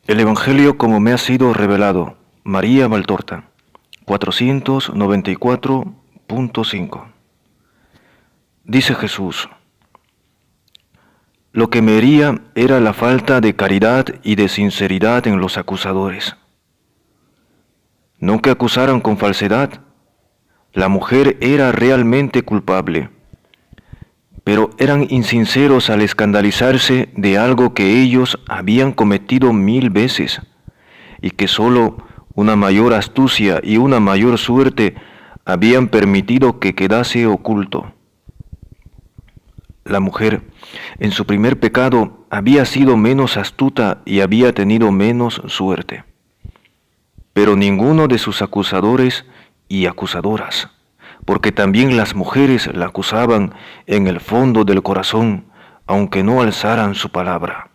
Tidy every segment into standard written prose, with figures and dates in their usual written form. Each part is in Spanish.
El Evangelio como me ha sido revelado. María Valtorta, 494.5. Dice Jesús: lo que me hería era la falta de caridad y de sinceridad en los acusadores. No que acusaran con falsedad. La mujer era realmente culpable, pero eran insinceros al escandalizarse de algo que ellos habían cometido 1000 veces, y que sólo una mayor astucia y una mayor suerte habían permitido que quedase oculto. La mujer, en su primer pecado, había sido menos astuta y había tenido menos suerte. Pero ninguno de sus acusadores y acusadoras, porque también las mujeres la acusaban en el fondo del corazón, aunque no alzaran su palabra,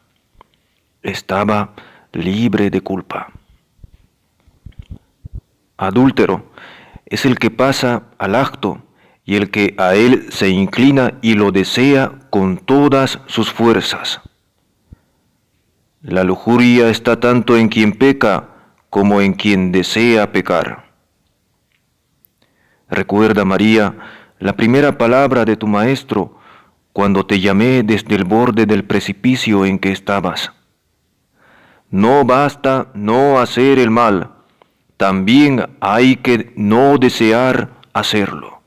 estaba libre de culpa. Adúltero es el que pasa al acto y el que a él se inclina y lo desea con todas sus fuerzas. La lujuria está tanto en quien peca como en quien desea pecar. Recuerda, María, la primera palabra de tu Maestro cuando te llamé desde el borde del precipicio en que estabas. No basta no hacer el mal, también hay que no desear hacerlo.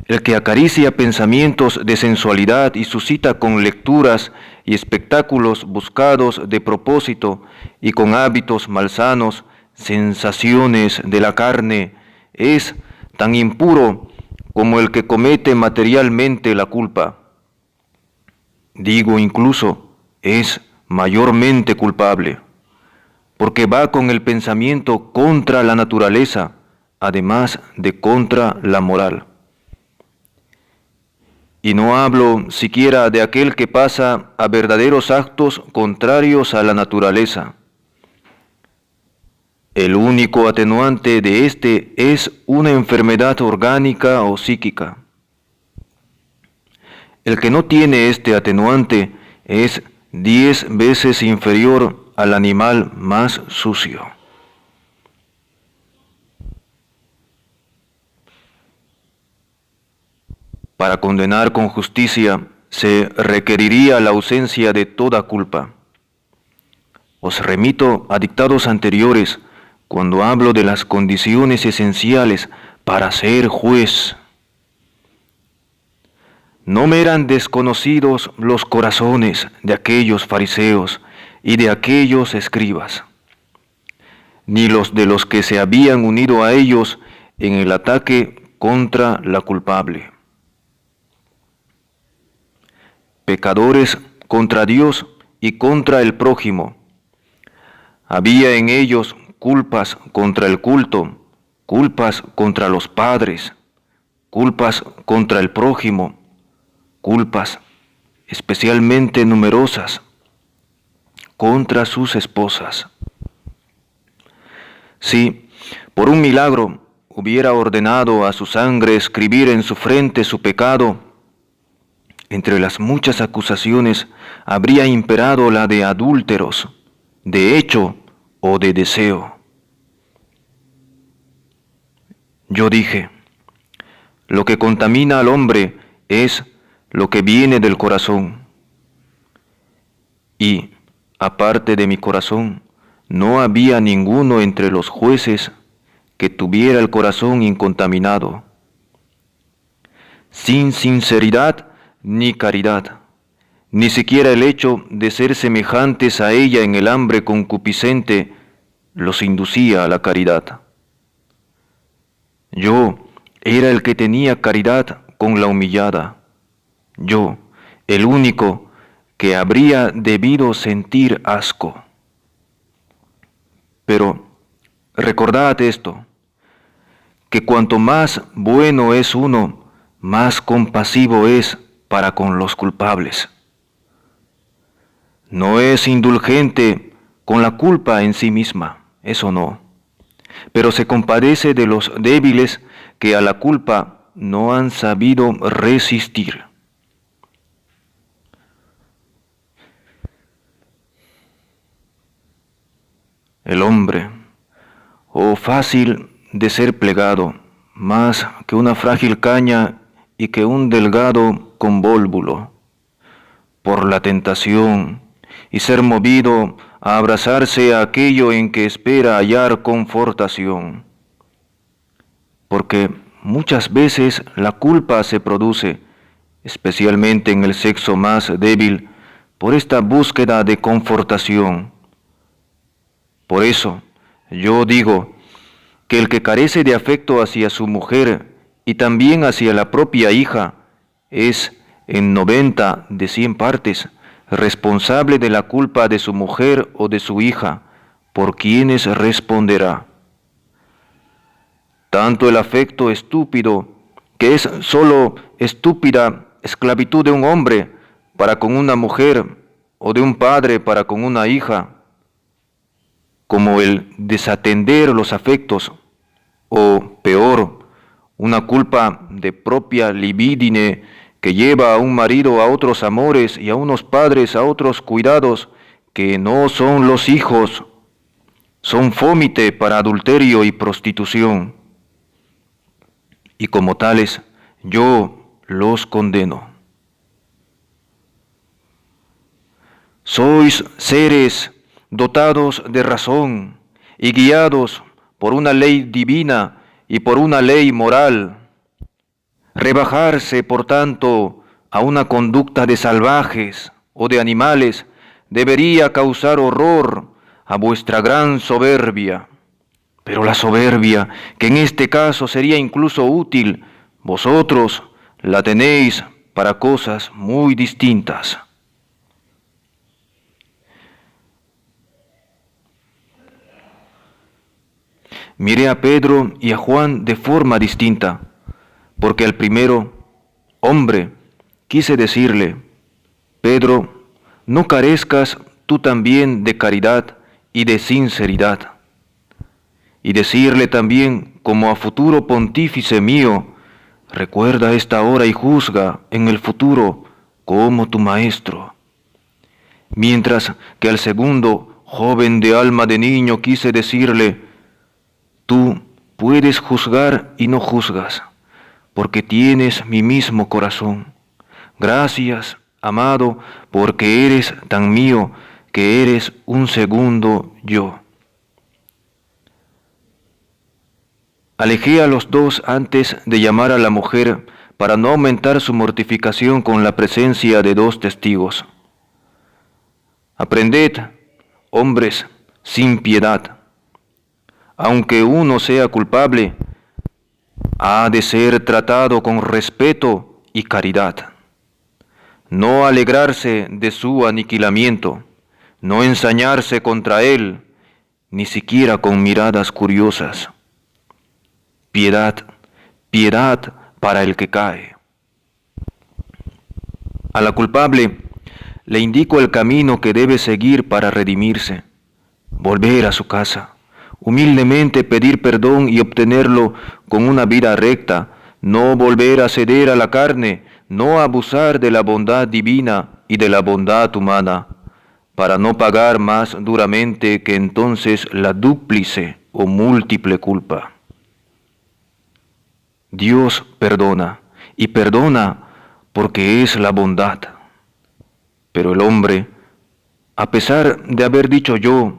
El que acaricia pensamientos de sensualidad y suscita con lecturas y espectáculos buscados de propósito y con hábitos malsanos sensaciones de la carne, es tan impuro como el que comete materialmente la culpa. Digo incluso, es mayormente culpable, porque va con el pensamiento contra la naturaleza, además de contra la moral. Y no hablo siquiera de aquel que pasa a verdaderos actos contrarios a la naturaleza. El único atenuante de este es una enfermedad orgánica o psíquica. El que no tiene este atenuante es 10 veces inferior al animal más sucio. Para condenar con justicia se requeriría la ausencia de toda culpa. Os remito a dictados anteriores cuando hablo de las condiciones esenciales para ser juez. No me eran desconocidos los corazones de aquellos fariseos y de aquellos escribas, ni los de los que se habían unido a ellos en el ataque contra la culpable. Pecadores contra Dios y contra el prójimo. Había en ellos culpas contra el culto, culpas contra los padres, culpas contra el prójimo, culpas especialmente numerosas contra sus esposas. Si por un milagro hubiera ordenado a su sangre escribir en su frente su pecado, entre las muchas acusaciones habría imperado la de adúlteros, de hecho o de deseo. Yo dije, lo que contamina al hombre es lo que viene del corazón. Y, aparte de mi corazón, no había ninguno entre los jueces que tuviera el corazón incontaminado. Sin sinceridad ni caridad, ni siquiera el hecho de ser semejantes a ella en el hambre concupiscente los inducía a la caridad. Yo era el que tenía caridad con la humillada. Yo, el único que habría debido sentir asco. Pero recordad esto, que cuanto más bueno es uno, más compasivo es para con los culpables. No es indulgente con la culpa en sí misma, eso no, pero se compadece de los débiles que a la culpa no han sabido resistir. el hombre, oh fácil de ser plegado, más que una frágil caña y que un delgado convólvulo, por la tentación y ser movido a abrazarse a aquello en que espera hallar confortación. Porque muchas veces la culpa se produce, especialmente en el sexo más débil, por esta búsqueda de confortación. Por eso, yo digo que el que carece de afecto hacia su mujer y también hacia la propia hija es, en 90 de 100 partes, responsable de la culpa de su mujer o de su hija, por quienes responderá. Tanto el afecto estúpido, que es sólo estúpida esclavitud de un hombre para con una mujer o de un padre para con una hija, como el desatender los afectos, o peor, una culpa de propia libidine que lleva a un marido a otros amores y a unos padres a otros cuidados que no son los hijos, son fómite para adulterio y prostitución. Y como tales, yo los condeno. Sois seres dotados de razón y guiados por una ley divina y por una ley moral. Rebajarse, por tanto, a una conducta de salvajes o de animales debería causar horror a vuestra gran soberbia. Pero la soberbia, que en este caso sería incluso útil, vosotros la tenéis para cosas muy distintas. Miré a Pedro y a Juan de forma distinta, porque al primero, hombre, quise decirle, Pedro, no carezcas tú también de caridad y de sinceridad. Y decirle también, como a futuro pontífice mío, recuerda esta hora y juzga en el futuro como tu maestro. Mientras que al segundo, joven de alma de niño, quise decirle, tú puedes juzgar y no juzgas, porque tienes mi mismo corazón. Gracias, amado, porque eres tan mío que eres un segundo yo. Alejé a los dos antes de llamar a la mujer para no aumentar su mortificación con la presencia de dos testigos. Aprended, hombres, sin piedad. Aunque uno sea culpable, ha de ser tratado con respeto y caridad. No alegrarse de su aniquilamiento, no ensañarse contra él, ni siquiera con miradas curiosas. Piedad, piedad para el que cae. A la culpable le indico el camino que debe seguir para redimirse, volver a su casa, humildemente pedir perdón y obtenerlo con una vida recta, no volver a ceder a la carne, no abusar de la bondad divina y de la bondad humana, para no pagar más duramente que entonces la dúplice o múltiple culpa. Dios perdona, y perdona porque es la bondad. Pero el hombre, a pesar de haber dicho yo,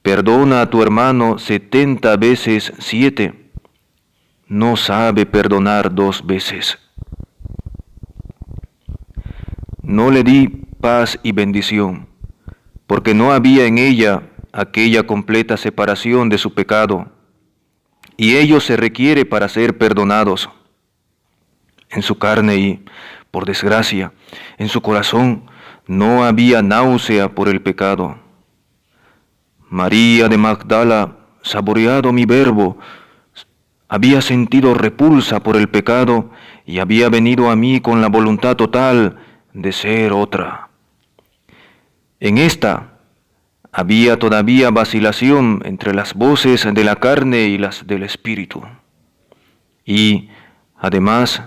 perdona a tu hermano 70 veces 7, no sabe perdonar 2 veces. No le di paz y bendición, porque no había en ella aquella completa separación de su pecado, y ello se requiere para ser perdonados. En su carne y, por desgracia, en su corazón no había náusea por el pecado. María de Magdala, saboreado mi verbo, había sentido repulsa por el pecado y había venido a mí con la voluntad total de ser otra. En esta había todavía vacilación entre las voces de la carne y las del espíritu. Y, además,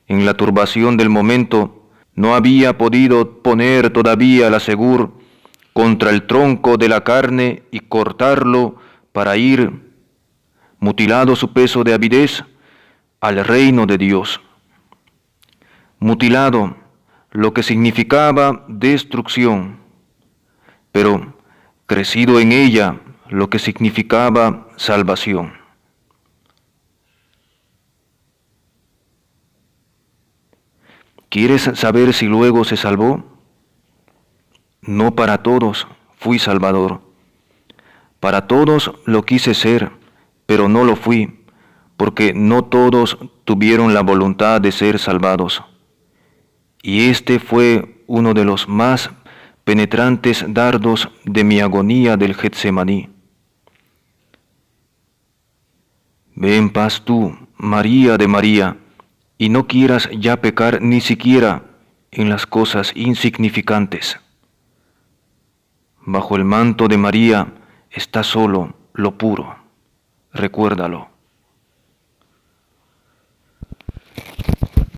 en la turbación del momento, no había podido poner todavía la segur contra el tronco de la carne y cortarlo para ir, mutilado su peso de avidez, al reino de Dios. Mutilado, lo que significaba destrucción, pero crecido en ella, lo que significaba salvación. ¿Quieres saber si luego se salvó? No para todos fui salvador. Para todos lo quise ser, pero no lo fui, porque no todos tuvieron la voluntad de ser salvados. Y este fue uno de los más penetrantes dardos de mi agonía del Getsemaní. Ve en paz tú, María de María, y no quieras ya pecar ni siquiera en las cosas insignificantes. Bajo el manto de María está solo lo puro, recuérdalo.